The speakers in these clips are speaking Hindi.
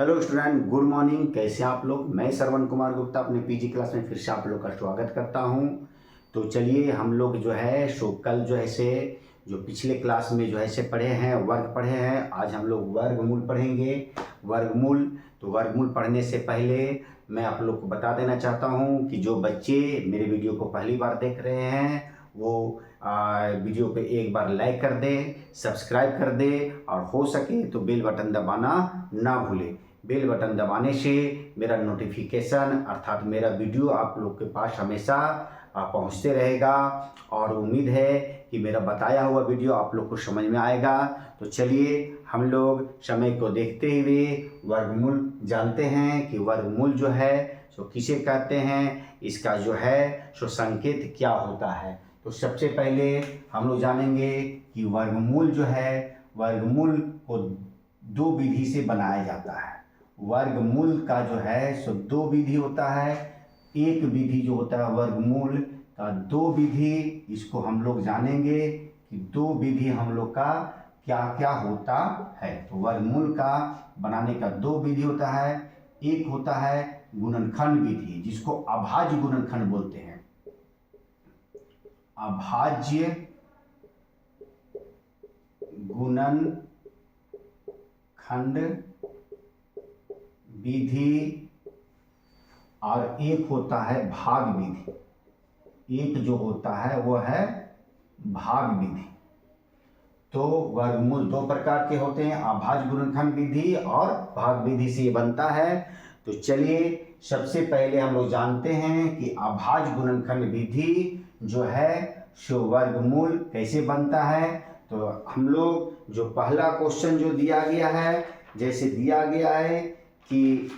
Hello student, good morning. कैसे हैं आप लोग? मैं श्रवण कुमार गुप्ता अपने पीजी क्लास में फिर से आप लोग का स्वागत करता हूं। तो चलिए हम लोग जो है कल जो है से जो पिछले क्लास में जो है से पढ़े हैं, वर्ग पढ़े हैं। आज हम लोग वर्गमूल पढ़ेंगे। वर्गमूल तो वर्गमूल पढ़ने से पहले मैं आप लोग को बता देना चाहता हूं कि जो बच्चे मेरे वीडियो को पहली बार देख रहे हैं वो वीडियो पे एक बार लाइक कर दे, सब्सक्राइब कर दे और हो सके तो बेल बटन दबाना ना भूले। बेल बटन दबाने से मेरा नोटिफिकेशन अर्थात मेरा वीडियो आप लोग के पास हमेशा पहुंचते रहेगा और उम्मीद है कि मेरा बताया हुआ वीडियो आप लोग को समझ में आएगा। तो चलिए हम लोग समय को देखते हुए वर्गमूल जानते हैं कि वर्गमूल जो है सो किसे कहते हैं, इसका जो है सो संकेत क्या होता है। तो सबसे पहले हम लोग जानेंगे कि वर्गमूल जो है, वर्गमूल को दो विधि से बनाया जाता है। वर्गमूल का जो है सो दो विधि होता है। एक विधि जो होता है वर्गमूल का दो विधि, इसको हम लोग जानेंगे कि दो विधि हम लोग का क्या क्या होता है। तो वर्गमूल का बनाने का दो विधि होता है। एक होता है गुणनखंड विधि, जिसको अभाज्य गुणनखंड बोलते हैं। अभाज्य गुणनखंड विधि और एक होता है भाग विधि। एक जो होता है वो है भाग विधि। तो वर्गमूल दो प्रकार के होते हैं, अभाज्य गुणनखंड विधि और भाग विधि से ये बनता है। तो चलिए सबसे पहले हम लोग जानते हैं कि अभाज्य गुणनखंड विधि जो है सो वर्गमूल कैसे बनता है। तो हम लोग जो पहला क्वेश्चन जो दिया गया है, जैसे दिया गया है कि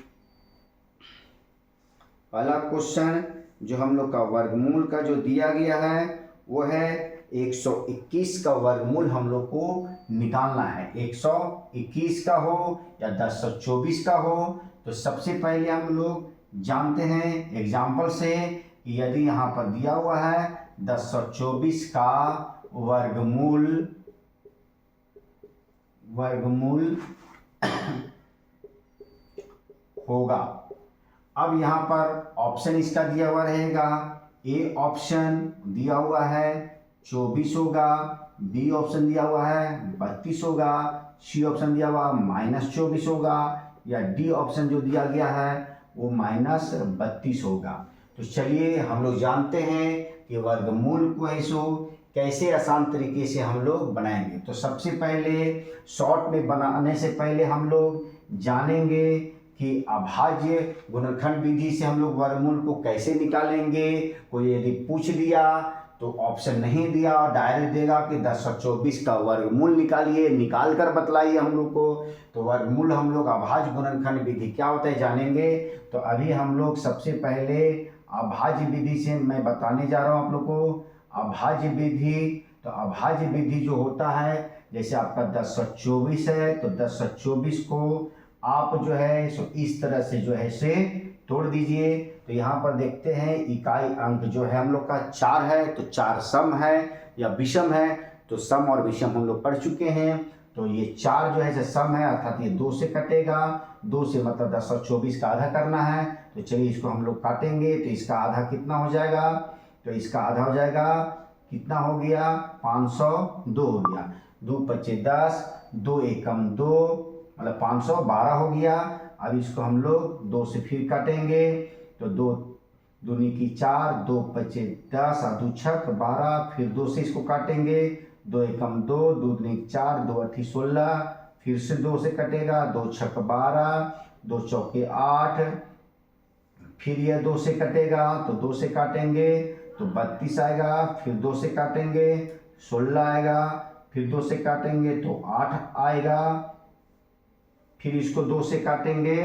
पहला क्वेश्चन जो हम लोग का वर्गमूल का जो दिया गया है वो है 121 का वर्गमूल हम लोग को निकालना है। 121 का हो या 1024 का हो। तो सबसे पहले हम लोग जानते हैं एग्जाम्पल से कि यदि यहाँ पर दिया हुआ है 1024 का वर्गमूल होगा। अब यहाँ पर ऑप्शन इसका दिया हुआ रहेगा। ए ऑप्शन दिया हुआ है 24 होगा, बी ऑप्शन दिया हुआ है 32 होगा, सी ऑप्शन दिया हुआ -24 होगा या डी ऑप्शन जो दिया गया है वो -32 होगा। तो चलिए हम लोग जानते हैं कि वर्गमूल को कैसे आसान तरीके से हम लोग बनाएंगे। तो सबसे पहले शॉर्ट में बनाने से पहले हम लोग जानेंगे कि अभाज्य गुणनखंड विधि से हम लोग वर्गमूल को कैसे निकालेंगे। कोई यदि पूछ दिया तो ऑप्शन नहीं दिया और डायरेक्ट देगा कि 1024 का वर्गमूल निकालिए, निकाल कर बतलाइए हम लोग को। तो वर्गमूल हम लोग अभाज्य गुणनखंड विधि क्या होता है जानेंगे। तो अभी हम लोग सबसे पहले अभाज्य विधि से मैं बताने जा रहा हूँ आप लोग को। अभाज्य विधि, तो अभाज्य विधि जो होता है, जैसे आपका 1024 है तो 1024 को आप जो है सो इस तरह से जो है से तोड़ दीजिए। तो यहाँ पर देखते हैं इकाई अंक जो है हम लोग का 4 है। तो 4 सम है या विषम है। तो सम और विषम हम लोग पढ़ चुके हैं। तो ये 4 जो है सम है अर्थात ये 2 से कटेगा। 2 से मतलब 1024 का आधा करना है। तो चलिए इसको हम लोग काटेंगे। तो इसका आधा कितना हो जाएगा, तो इसका आधा हो जाएगा कितना हो गया 502 हो गया। 2 पच्चे 10, 2 एकम 2 मतलब 512 हो गया। अब इसको हम लोग 2 से फिर काटेंगे। तो 2 दूनी की 4, 2 पच्चे 10 और 2 छक 12, फिर 2 से इसको काटेंगे। 2 एकम 2, 2 दूनी 4, 2 अठी 16, फिर से 2 से कटेगा। 2 छक 12, 2 चौके 8, फिर यह 2 से कटेगा तो 2 से काटेंगे तो 32 आएगा। फिर 2 से काटेंगे 16 आएगा। फिर 2 से काटेंगे तो 8 आएगा। फिर इसको 2 से काटेंगे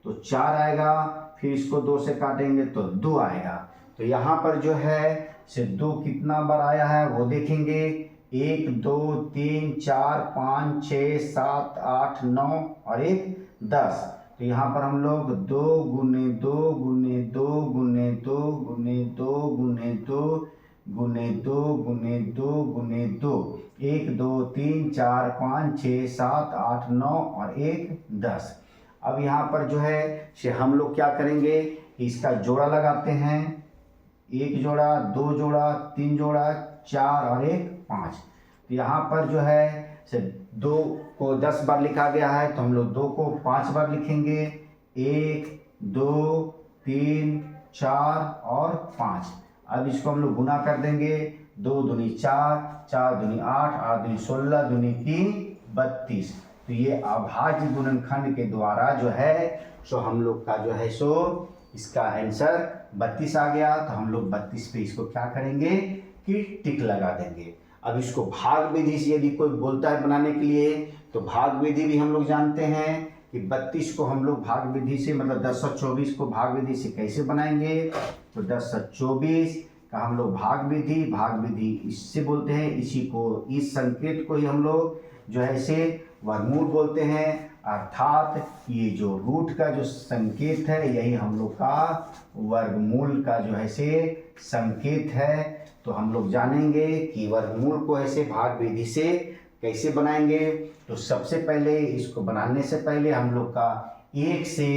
तो 4 आएगा। फिर इसको 2 से काटेंगे तो 2 आएगा। तो यहाँ पर जो है से 2 कितना बार आया है वो देखेंगे। 1 2 3 4 5 6 7 8 9 और 1 10। तो यहाँ पर हम लोग 2 गुने 2 गुने 2 गुने 2 गुने 2 गुने 2 गुने 2 गुने 2 गुने 2 1 2 3 4 5 6 7 8 9 और 1 10। अब यहाँ पर जो है से हम लोग क्या करेंगे कि इसका जोड़ा लगाते हैं, 1 जोड़ा, 2 जोड़ा, 3 जोड़ा, 4 और 1 5। तो यहाँ पर जो है से 2 को 10 बार लिखा गया है तो हम लोग 2 को 5 बार लिखेंगे, 1 2 3 4 और 5। अब इसको हम लोग गुना कर देंगे, 2 दूनी 4, 4 दूनी 8, 8 दूनी 16, दूनी 3 32। तो ये अभाज्य गुणनखंड के द्वारा जो है सो हम लोग का जो है सो इसका आंसर 32 आ गया। तो हम लोग 32 पे इसको क्या करेंगे कि टिक लगा देंगे। अब इसको भाग विधि से यदि कोई बोलता है बनाने के लिए तो भाग विधि भी हम लोग जानते हैं कि 32 को हम लोग भाग विधि से मतलब 1024 को भाग विधि से कैसे बनाएंगे। तो 1024 का हम लोग भाग विधि इससे बोलते हैं, इसी को इस संकेत को ही हम लोग जो है इसे वर्गमूल बोलते हैं। अर्थात ये जो रूट का जो संकेत है यही हम लोग का वर्गमूल का जो है से संकेत है। तो हम लोग जानेंगे कि वर्गमूल को ऐसे भाग विधि से कैसे बनाएंगे। तो सबसे पहले इसको बनाने से पहले हम लोग का 1 से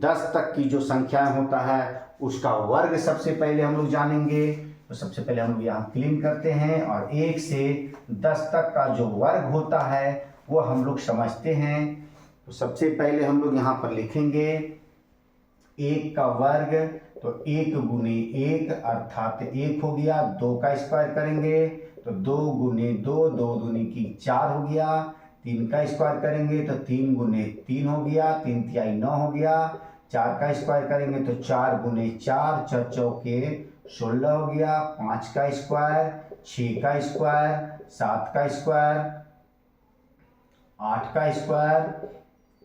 10 तक की जो संख्याएं होता है उसका वर्ग सबसे पहले हम लोग जानेंगे। तो सबसे पहले हम लोग यहाँ क्लीन करते हैं और 1 से 10 तक का जो वर्ग होता है वो हम लोग समझते हैं। तो सबसे पहले हम लोग यहाँ पर लिखेंगे 1 का वर्ग, तो 1 गुने 1 अर्थात 1 हो गया। 2 का स्क्वायर करेंगे तो 2 गुने 2, 2 दूनी की 4 हो गया। 3 का स्क्वायर करेंगे तो 3 गुने 3 हो गया, 3 तिहाई 9 हो गया। 4 का स्क्वायर करेंगे तो 4 गुने 4, 4 चौके 16 हो गया। 5 का स्क्वायर, 6 का स्क्वायर, 7 का स्क्वायर, 8 का स्क्वायर,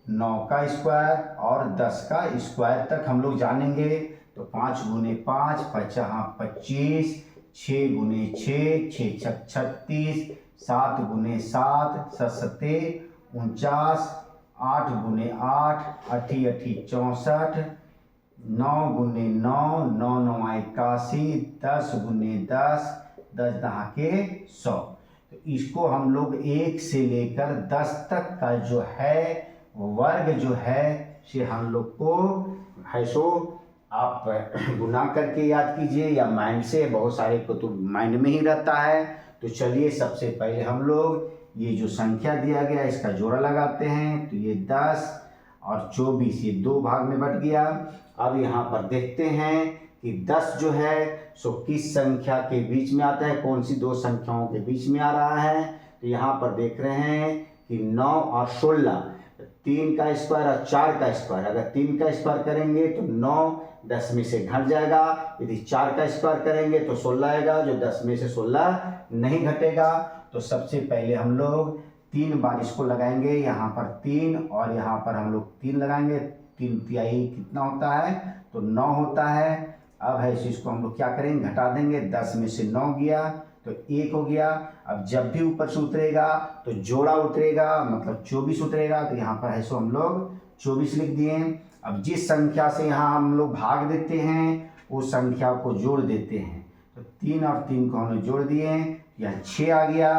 9 का स्क्वायर और 10 का स्क्वायर तक हम लोग जानेंगे। तो 5 गुने 5 25, 6 गुने 6, 6 छक 36, 7 गुने 7 सत्ते 49, 8 गुने 8 अठी अठी 64, 9 गुने 9 9 9 81, 10 गुने 10 10 दहा के 100। तो इसको हम लोग 1 से लेकर 10 तक का जो है वर्ग जो है से हम लोग को है सो आप गुना करके याद कीजिए या माइंड से, बहुत सारे को तो माइंड में ही रहता है। तो चलिए सबसे पहले हम लोग ये जो संख्या दिया गया इसका जोड़ा लगाते हैं। तो ये 10 और 24 ये 2 भाग में बट गया। अब यहाँ पर देखते हैं कि 10 जो है सो किस संख्या के बीच में आता है, कौन सी 2 संख्याओं के बीच में आ रहा है। तो यहाँ पर देख रहे हैं कि 9 और 16, 3 का स्क्वायर और 4 का स्क्वायर। अगर 3 का स्क्वायर करेंगे तो 9 10 में से घट जाएगा, यदि 4 का स्क्वायर करेंगे तो 16 आएगा, जो 10 में से 16 नहीं घटेगा। तो सबसे पहले हम लोग 3 बार इसको लगाएंगे, यहाँ पर 3 और यहाँ पर हम लोग 3 लगाएंगे। 3 तिहाई कितना होता है तो 9 होता है। अब है इसको हम लोग क्या करेंगे, घटा देंगे। 10 में से 9 गया तो 1 हो गया। अब जब भी ऊपर से उतरेगा तो जोड़ा उतरेगा, मतलब 24 उतरेगा। तो यहाँ पर है सो हम लोग 24 लिख दिए। अब जिस संख्या से यहाँ हम लोग भाग देते हैं उस संख्या को जोड़ देते हैं। तो 3 और 3 को हम लोग जोड़ दिए, यहाँ 6 आ गया।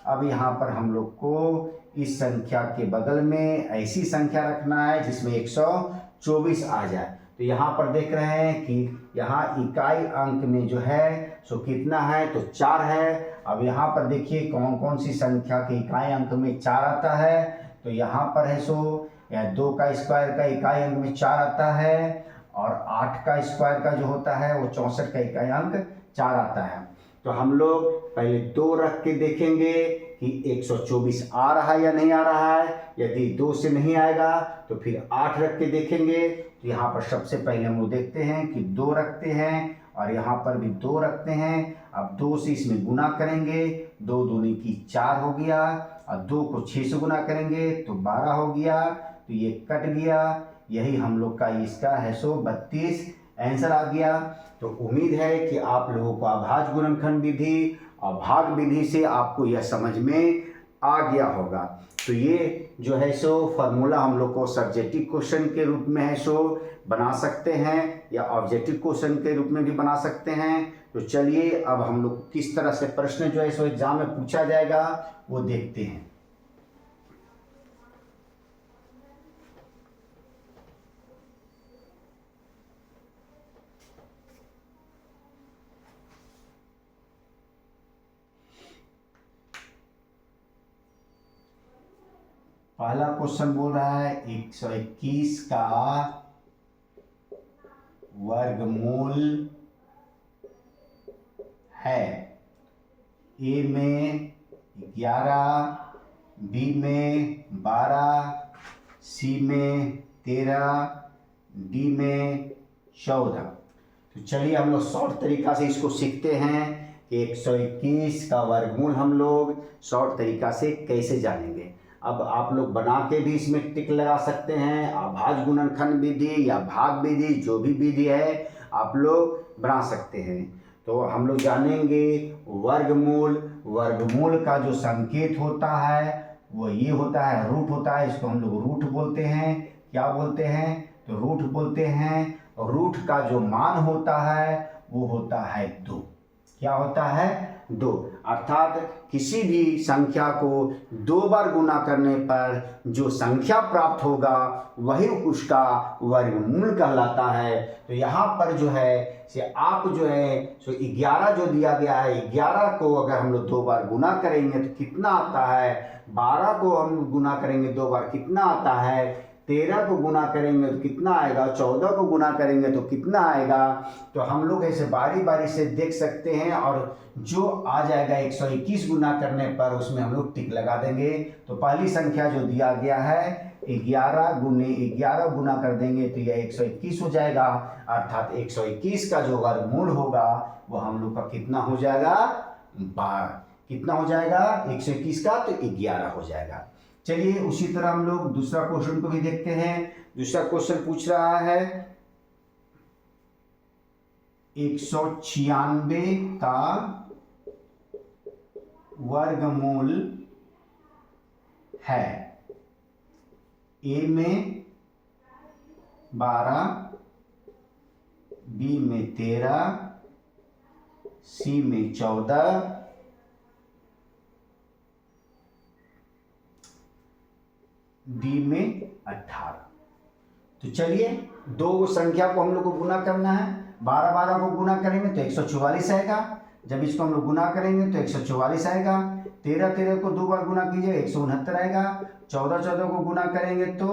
अब यहाँ पर हम लोग को इस संख्या के बगल में ऐसी संख्या रखना है जिसमें 124 आ जाए। तो यहाँ पर देख रहे हैं कि यहाँ इकाई अंक में जो है सो कितना है तो 4 है। अब यहाँ पर देखिए कौन कौन सी संख्या के इकाई अंक में 4 आता है। तो यहाँ पर है सो 2 का स्क्वायर का इकाई अंक में 4 आता है और 8 का स्क्वायर का जो होता है वो 64 का इकाई अंक 4 आता है। तो हम लोग पहले 2 रख के देखेंगे कि 124 आ रहा है या नहीं आ रहा है। यदि 2 से नहीं आएगा तो फिर 8 रख के देखेंगे। तो यहाँ पर सबसे पहले हम लोग देखते हैं कि 2 रखते हैं और यहाँ पर भी 2 रखते हैं। अब 2 से इसमें गुना करेंगे, 2 दूनी की 4 हो गया और 2 को 6 से गुना करेंगे तो 12 हो गया। तो ये कट गया, यही हम लोग का इसका है सो 32 आंसर आ गया। तो उम्मीद है कि आप लोगों को अभाज्य गुणनखंड विधि और भाग विधि से आपको यह समझ में आ गया होगा। तो ये जो है सो फार्मूला हम लोग को सब्जेक्टिव क्वेश्चन के रूप में है सो बना सकते हैं या ऑब्जेक्टिव क्वेश्चन के रूप में भी बना सकते हैं। तो चलिए अब हम लोग किस तरह से प्रश्न जो है सो एग्जाम में पूछा जाएगा वो देखते हैं। पहला क्वेश्चन बोल रहा है 121 का वर्गमूल है। ए में 11, बी में 12, सी में 13, डी में 14। तो चलिए हम लोग शॉर्ट तरीका से इसको सीखते हैं कि 121 का वर्गमूल हम लोग शॉर्ट तरीका से कैसे जानेंगे। अब आप लोग बना के भी इसमें टिक लगा सकते हैं। अभाज्य गुणनखंड विधि या भाग विधि, जो भी विधि है आप लोग बना सकते हैं। तो हम लोग जानेंगे वर्गमूल। वर्गमूल का जो संकेत होता है वो ये होता है, रूट होता है। इसको हम लोग रूट बोलते हैं। क्या बोलते हैं? तो रूट बोलते हैं। रूट का जो मान होता है वो होता है 2। क्या होता है? 2। अर्थात किसी भी संख्या को 2 बार गुना करने पर जो संख्या प्राप्त होगा वही उसका वर्गमूल कहलाता है। तो यहाँ पर जो है से आप जो है सो 11 जो दिया गया है, 11 को अगर हम लोग 2 बार गुना करेंगे तो कितना आता है? 12 को हम गुना करेंगे 2 बार कितना आता है? 13 को गुना करेंगे तो कितना आएगा? 14 को गुना करेंगे तो कितना आएगा? तो हम लोग ऐसे बारी बारी से देख सकते हैं और जो आ जाएगा 121 गुना करने पर उसमें हम लोग टिक लगा देंगे। तो पहली संख्या जो दिया गया है 11 गुने 11 गुना कर देंगे तो यह 121 हो जाएगा। अर्थात 121 का जो वर्गमूल होगा वो हम लोग का कितना हो जाएगा? 12। कितना हो जाएगा? 121 का तो 11 हो जाएगा। चलिए उसी तरह हम लोग दूसरा क्वेश्चन को भी देखते हैं। दूसरा क्वेश्चन पूछ रहा है 196 का वर्गमूल है। ए में 12, बी में 13, सी में 14, डी में 18। तो चलिए दो संख्या को हम लोग को गुना करना है। 12 को गुना करेंगे तो 144 आएगा। जब इसको हम लोग गुना करेंगे तो 144 आएगा। 13 को 2 बार गुना कीजिए 169 आएगा। 14 को गुना करेंगे तो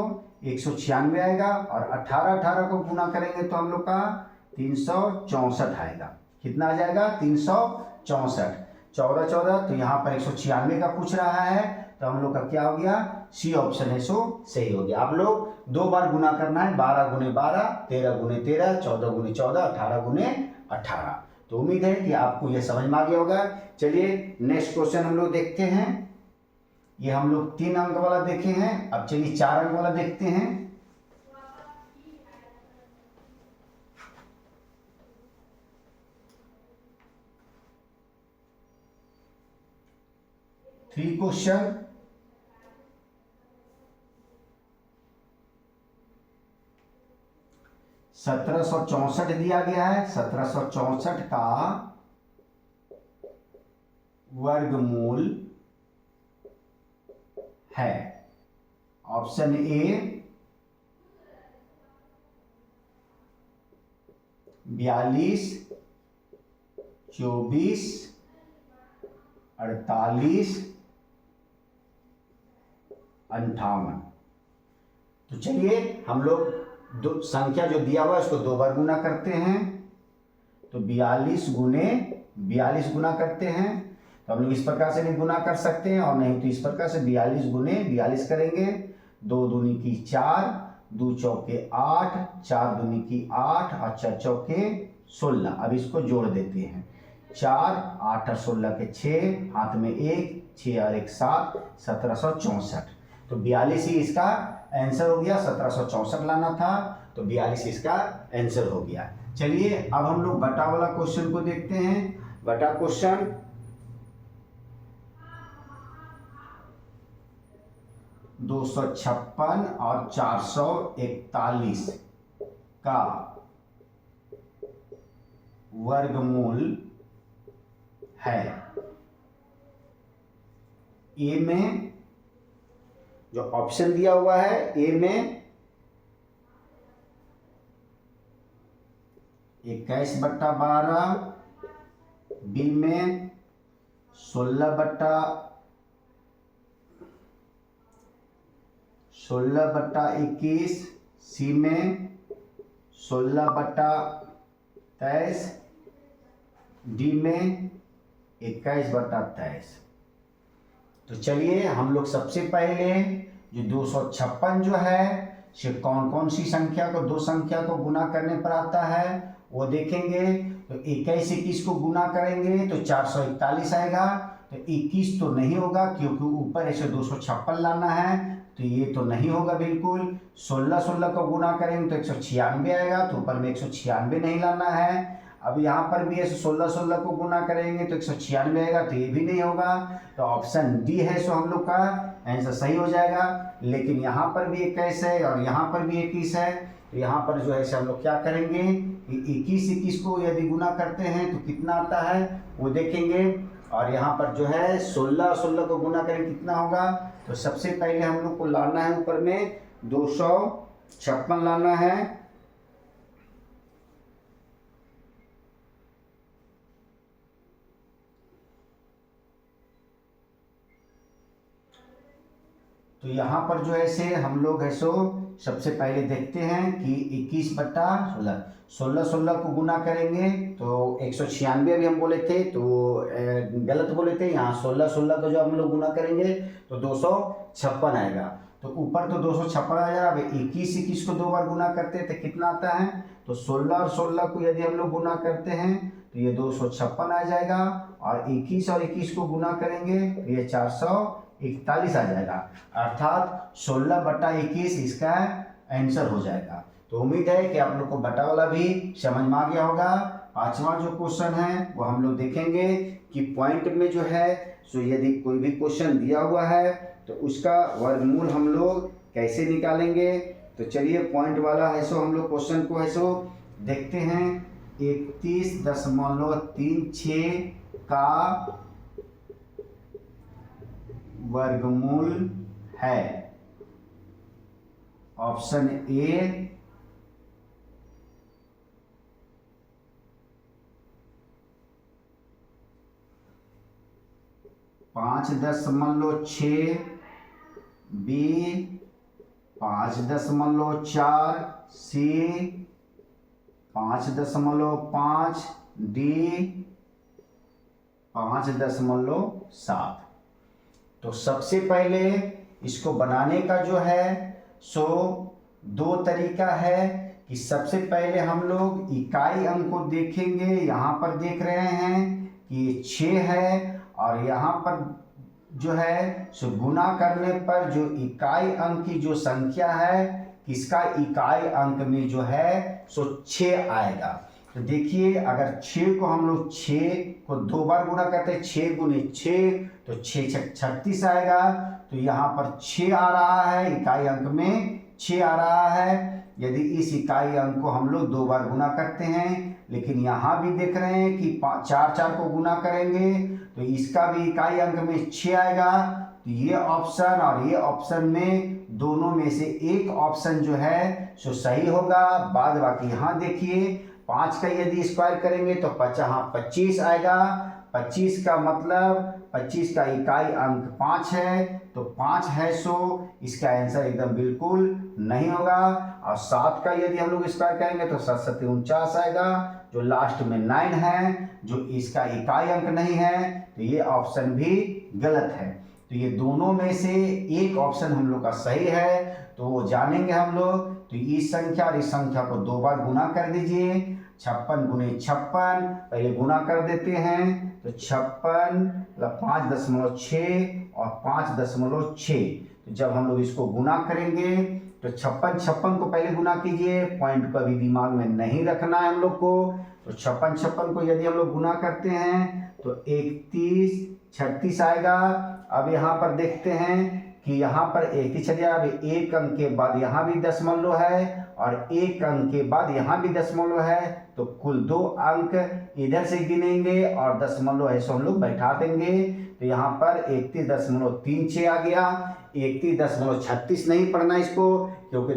196 आएगा। और 18 को गुना करेंगे तो हम लोग का 364 आएगा। कितना आ जाएगा? 364। 14 तो यहाँ पर 196 का पूछ रहा है तो हम लोग का क्या हो गया? सी ऑप्शन है सो सही हो गया। आप लोग 2 बार गुना करना है। 12 गुने 12, 13 गुने 13, 14 गुने 14, 18 गुने 18। तो उम्मीद है कि आपको यह समझ में आ गया होगा। चलिए नेक्स्ट क्वेश्चन हम लोग देखते हैं। ये हम लोग 3 अंक वाला देखे हैं। अब चलिए 4 अंक वाला देखते हैं। थ्री क्वेश्चन 1764 दिया गया है। 1764 का वर्गमूल है। ऑप्शन ए 42, 24, 48, 58। तो चलिए हम लोग दो संख्या जो दिया हुआ है उसको 2 बार गुना करते हैं। तो 42 गुने 42 गुना करते हैं। तो हम लोग इस प्रकार से भी गुना कर सकते हैं और नहीं तो इस प्रकार से 42 गुने 42 करेंगे। 2 दूनी की 4, 2 चौके 8, 4 दूनी की 8 और 4 चौके 16। अब इसको जोड़ देते हैं। 4, 8 और 16 के 6, हाथ में 1, 6 और 1 7, 1764। तो 42 ही इसका आंसर हो गया। 1764 लाना था तो 42 इसका आंसर हो गया। चलिए अब हम लोग बटा वाला क्वेश्चन को देखते हैं। बटा क्वेश्चन 256 और 441 का वर्गमूल है। ए में जो ऑप्शन दिया हुआ है, ए में 21/12, बी में 16 16/21, सी में 16/23, डी में 21/23। तो चलिए हम लोग सबसे पहले जो 256 जो है से कौन कौन सी संख्या को, दो संख्या को गुना करने पर आता है वो देखेंगे। तो 21 21 को गुना करेंगे तो 441 आएगा। तो 21 तो नहीं होगा क्योंकि ऊपर ऐसे 256 लाना है, तो ये तो नहीं होगा बिल्कुल। 16 16 को गुना करेंगे तो 196 आएगा, तो ऊपर में 196 नहीं लाना है। अब यहाँ पर भी ऐसे 16 16 को गुना करेंगे तो 196 आएगा, तो ये भी नहीं होगा। तो ऑप्शन डी है सो हम लोग का आंसर सही हो जाएगा। लेकिन यहाँ पर भी 21 है और यहाँ पर भी 21 है, तो यहाँ पर जो है हम लोग क्या करेंगे कि 21 21 को यदि गुना करते हैं तो कितना आता है वो देखेंगे। और यहाँ पर जो है 16 16 को गुना करें कितना होगा। तो सबसे पहले हम लोग को लाना है ऊपर में 256 लाना है। तो यहाँ पर जो है से हम लोग है सो सबसे पहले देखते हैं कि 21/16, 16 16 को गुना करेंगे तो 196 भी हम बोले थे, तो गलत बोले थे। यहाँ 16 16 को जो हम लोग गुना करेंगे तो 256 आएगा। तो ऊपर तो 256 आएगा। अब 21 21 को दो बार गुना करते हैं तो कितना आता है। तो 16 और 16 को यदि हम लोग गुना करते हैं तो ये 256 आ जाएगा। और 21 और 21 को गुना करेंगे तो ये 441 आ जाएगा। अर्थात 16/21 इसका आंसर हो जाएगा। तो उम्मीद है कि आप लोग को बटा वाला भी समझ में आ गया होगा। पांचवा जो क्वेश्चन है वो हम लोग देखेंगे कि पॉइंट में जो है सो यदि कोई भी क्वेश्चन दिया हुआ है तो उसका वर्गमूल हम लोग कैसे निकालेंगे। तो चलिए पॉइंट वाला है सो हम लोग क्वेश्चन को है सो देखते हैं। 31.36 का वर्गमूल है। Option A 5.6, B 5.4, C 5.5, D 5.7। तो सबसे पहले इसको बनाने का जो है सो दो तरीका है कि सबसे पहले हम लोग इकाई अंक को देखेंगे। यहाँ पर देख रहे हैं कि 6 है और यहाँ पर जो है सो गुना करने पर जो इकाई अंक की जो संख्या है किसका इकाई अंक में जो है सो 6 आएगा। तो देखिए अगर 6 को हम लोग 6 को दो बार गुना करते हैं 6 गुने 6 तो 6 6 36 आएगा। तो यहाँ पर 6 आ रहा है, इकाई अंक में 6 आ रहा है। यदि इस इकाई अंक को हम लोग दो बार गुना करते हैं, लेकिन यहाँ भी देख रहे हैं कि 4 4 को गुना करेंगे तो इसका भी इकाई अंक में 6 आएगा। तो ये ऑप्शन और ये ऑप्शन में दोनों में से एक ऑप्शन जो है सो सही होगा। बाद बाकी यहाँ देखिए 5 का यदि स्क्वायर करेंगे तो 25 आएगा। 25 का मतलब 25 का इकाई अंक 5 है, तो 5 है सो इसका आंसर एकदम बिल्कुल नहीं होगा। और 7 का यदि हम लोग स्क्वायर करेंगे तो 7 7 49 आएगा। जो लास्ट में 9 है जो इसका इकाई अंक नहीं है, तो ये ऑप्शन भी गलत है। तो ये दोनों में से एक ऑप्शन हम लोग का सही है, तो वो जानेंगे हम लोग। तो इस संख्या और इस संख्या को दो बार गुना कर दीजिए। 56 गुने 56 पहले गुना कर देते हैं तो 56 मतलब 5.6 और 5.6। तो जब हम लोग इसको गुना करेंगे तो 56 56 को पहले गुना कीजिए। पॉइंट को अभी दिमाग में नहीं रखना है हम लोग को। तो 56 56 को यदि हम लोग गुना करते हैं तो 31 36 आएगा। अब यहाँ पर देखते हैं कि यहाँ पर 31 चलिए। अब एक अंक के बाद यहाँ भी दशमलव है और एक अंक के बाद यहाँ भी दशमलव है, तो कुल 2 अंक इधर से गिनेंगे और दशमलव है सो हम लोग बैठा देंगे। तो यहाँ पर 31.36 आ गया। 31.36 नहीं पढ़ना इसको, क्योंकि